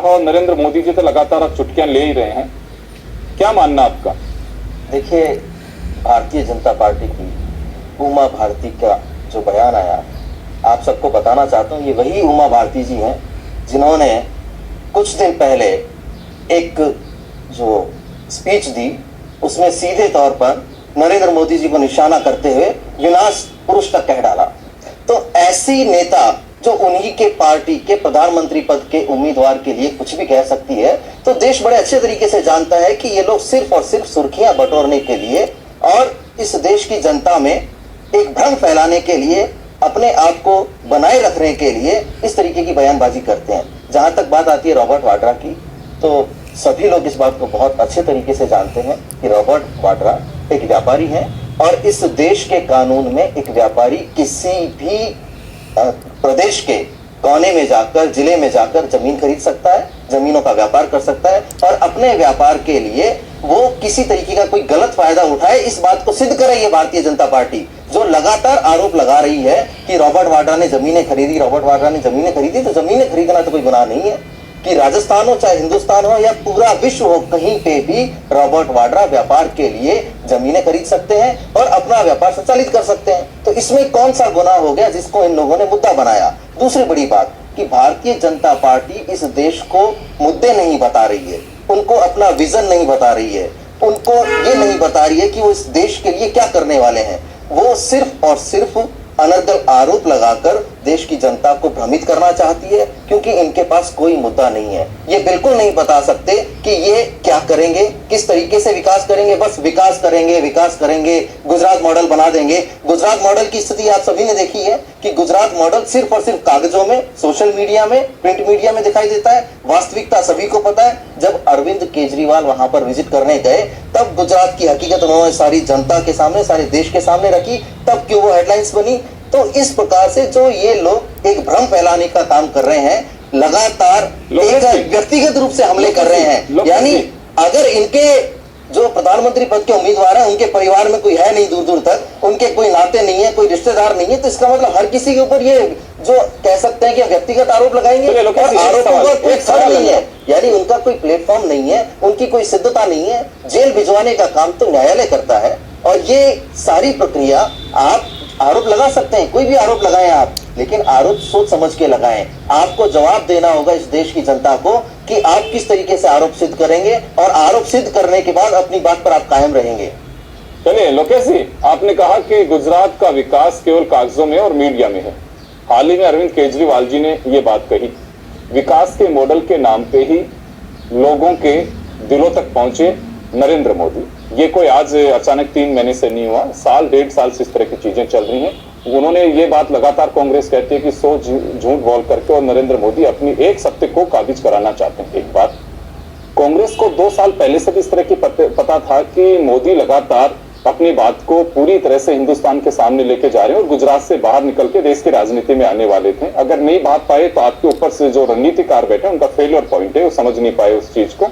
शाह और नरेंद्र मोदी जी तो लगातार अब चुटकियां ले ही रहे हैं, क्या मानना आपका? देखिए, भारतीय जनता पार्टी की उमा भारती का जो बयान आया, आप सबको बताना चाहता हूँ, ये वही उमा भारती जी हैं जिन्होंने कुछ दिन पहले एक जो स्पीच दी उसमें सीधे तौर पर नरेंद्र मोदी जी को निशाना करते हुए विनाश पुरुष तक कह डाला। तो ऐसी नेता जो उन्हीं के पार्टी के प्रधानमंत्री पद के उम्मीदवार के लिए कुछ भी कह सकती है, तो देश बड़े अच्छे तरीके से जानता है कि ये लोग सिर्फ और सिर्फ सुर्खियां बटोरने के लिए और इस देश की जनता में एक भ्रम फैलाने के लिए, अपने आप को बनाए रखने के लिए इस तरीके की बयानबाजी करते हैं। जहां तक बात आती है रॉबर्ट वाड्रा की, तो सभी लोग इस बात को बहुत अच्छे तरीके से जानते हैं कि रॉबर्ट वाड्रा एक व्यापारी है और इस देश के कानून में एक व्यापारी किसी भी प्रदेश के कोने में जाकर, जिले में जाकर जमीन खरीद सकता है, जमीनों का व्यापार कर सकता है और अपने व्यापार के लिए वो किसी तरीके का कोई गलत फायदा उठाए, इस बात को सिद्ध कर रही है भारतीय जनता पार्टी, जो लगातार आरोप लगा रही है कि रॉबर्ट वाड्रा ने जमीनें खरीदी, रॉबर्ट वाड्रा ने जमीनें खरीदी। तो जमीनें खरीदना तो कोई गुनाह नहीं है कि राजस्थान हो, चाहे हिंदुस्तान हो या पूरा विश्व हो, कहीं पे भी रॉबर्ट वाड्रा व्यापार के लिए जमीनें खरीद सकते हैं और अपना व्यापार संचालित कर सकते हैं। तो इसमें कौन सा गुनाह हो गया जिसको इन लोगों ने मुद्दा बनाया? दूसरी बड़ी बात कि भारतीय जनता पार्टी इस देश को मुद्दे नहीं बता रही है, उनको अपना विजन नहीं बता रही है, उनको ये नहीं बता रही है कि वो इस देश के लिए क्या करने वाले हैं। वो सिर्फ और सिर्फ अनर्गल आरोप लगाकर देश की जनता को भ्रमित करना चाहती है, क्योंकि इनके पास कोई मुद्दा नहीं है। ये बिल्कुल नहीं बता सकते कि ये क्या करेंगे, किस तरीके से विकास करेंगे। बस विकास करेंगे, विकास करेंगे, गुजरात मॉडल बना देंगे। गुजरात मॉडल की स्थिति आप सभी ने देखी है कि गुजरात मॉडल सिर्फ और सिर्फ कागजों में, सोशल मीडिया में, प्रिंट मीडिया में दिखाई देता है। वास्तविकता सभी को पता है। जब अरविंद केजरीवाल वहां पर विजिट करने गए, तब गुजरात की हकीकत उन्होंने सारी जनता के सामने, सारे देश के सामने रखी, तब क्यों वो हेडलाइंस बनी। तो इस प्रकार से जो ये लोग एक भ्रम फैलाने का काम कर रहे हैं, लगातार एक व्यक्तिगत रूप से हमले कर रहे हैं। यानी अगर इनके जो प्रधानमंत्री पद के उम्मीदवार हैं, उनके परिवार में कोई है नहीं, दूर दूर तक उनके कोई नाते नहीं है, कोई रिश्तेदार नहीं है, तो इसका मतलब हर किसी के ऊपर ये जो कह सकते हैं कि व्यक्तिगत आरोप लगाएंगे और आरोपों का कोई सर नहीं है। यानी उनका कोई प्लेटफॉर्म नहीं है, उनकी कोई सिद्धता नहीं है। जेल भिजवाने का काम तो न्यायालय करता है और ये सारी प्रक्रिया आप आरोप लगा सकते हैं, कोई भी आरोप लगाएं आप, लेकिन आरोप सोच समझ के लगाएं। आपको जवाब देना होगा इस देश की जनता को कि आप किस तरीके से आरोप सिद्ध करेंगे और आरोप सिद्ध करने के बाद अपनी बात पर आप कायम रहेंगे। चलिए लोकेश जी, आपने कहा कि गुजरात का विकास केवल कागजों में और मीडिया में है। हाल ही में अरविंद केजरीवाल जी ने ये बात कही, विकास के मॉडल के नाम पे ही लोगों के दिलों तक पहुंचे नरेंद्र मोदी। ये कोई आज अचानक 3 महीने से नहीं हुआ, साल 1.5 साल से इस तरह की चीजें चल रही हैं। उन्होंने ये बात लगातार, कांग्रेस कहती है कि 100 झूठ बोल करके और नरेंद्र मोदी अपनी एक सत्य को काबिज कराना चाहते हैं। एक बात, कांग्रेस को 2 साल पहले से भी इस तरह की पता था कि मोदी लगातार अपनी बात को पूरी तरह से हिंदुस्तान के सामने लेके जा रहे हैं और गुजरात से बाहर निकल के देश की राजनीति में आने वाले थे। अगर नहीं बात पाए तो आपके ऊपर से जो रणनीतिकार बैठे उनका फेलियर पॉइंट है, वो समझ नहीं पाए उस चीज को।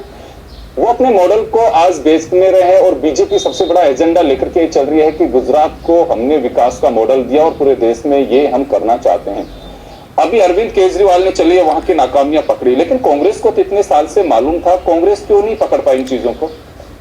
वो अपने मॉडल को आज बेचने रहे हैं और बीजेपी सबसे बड़ा एजेंडा लेकर के चल रही है कि गुजरात को हमने विकास का मॉडल दिया और पूरे देश में ये हम करना चाहते हैं। अभी अरविंद केजरीवाल ने चलिए वहां की नाकामियां पकड़ी, लेकिन कांग्रेस को तो इतने साल से मालूम था, कांग्रेस क्यों नहीं पकड़ पाई इन चीजों को?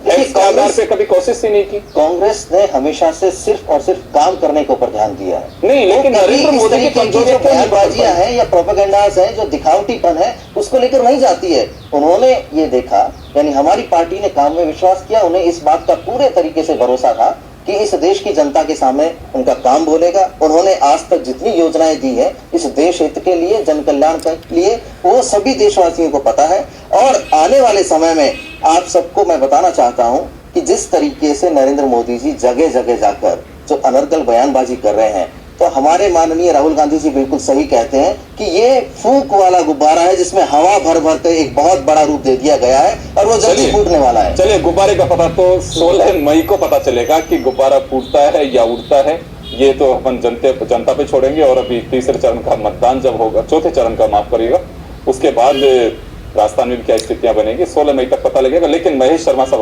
आधार पे कभी कोशिश ही नहीं की। कांग्रेस ने हमेशा से सिर्फ और सिर्फ काम करने के ऊपर ध्यान दिया है। नहीं, लेकिन नरेंद्र मोदी की जो बयानबाजियां हैं या प्रोपेगेंडास हैं, जो दिखावटीपन है, उसको लेकर नहीं जाती है। उन्होंने ये देखा, यानी हमारी पार्टी ने काम में विश्वास किया, उन्हें इस बात का पूरे तरीके से भरोसा था कि इस देश की जनता के सामने उनका काम बोलेगा। उन्होंने आज तक जितनी योजनाएं दी है इस देश हित के लिए, जन कल्याण के लिए, वो सभी देशवासियों को पता है। और आने वाले समय में आप सबको मैं बताना चाहता हूं कि जिस तरीके से नरेंद्र मोदी जी जगह जगह जाकर जो अनर्गल बयानबाजी कर रहे हैं, तो हमारे माननीय राहुल गांधी जी बिल्कुल सही कहते हैं कि ये फूंक वाला गुब्बारा है जिसमें हवा भर भर कर एक बहुत बड़ा रूप दे दिया गया है और वो जल्दी फूटने वाला है। चलिए, गुब्बारे का पता तो 16 मई को पता चलेगा कि गुब्बारा फूटता है या उड़ता है। ये तो अपन जनता पे छोड़ेंगे। और अभी तीसरे चरण का मतदान जब होगा, चौथे चरण का माफ करिएगा, उसके बाद राजस्थान में क्या स्थितियां बनेगी 16 मई तक पता लगेगा। लेकिन महेश शर्मा साहब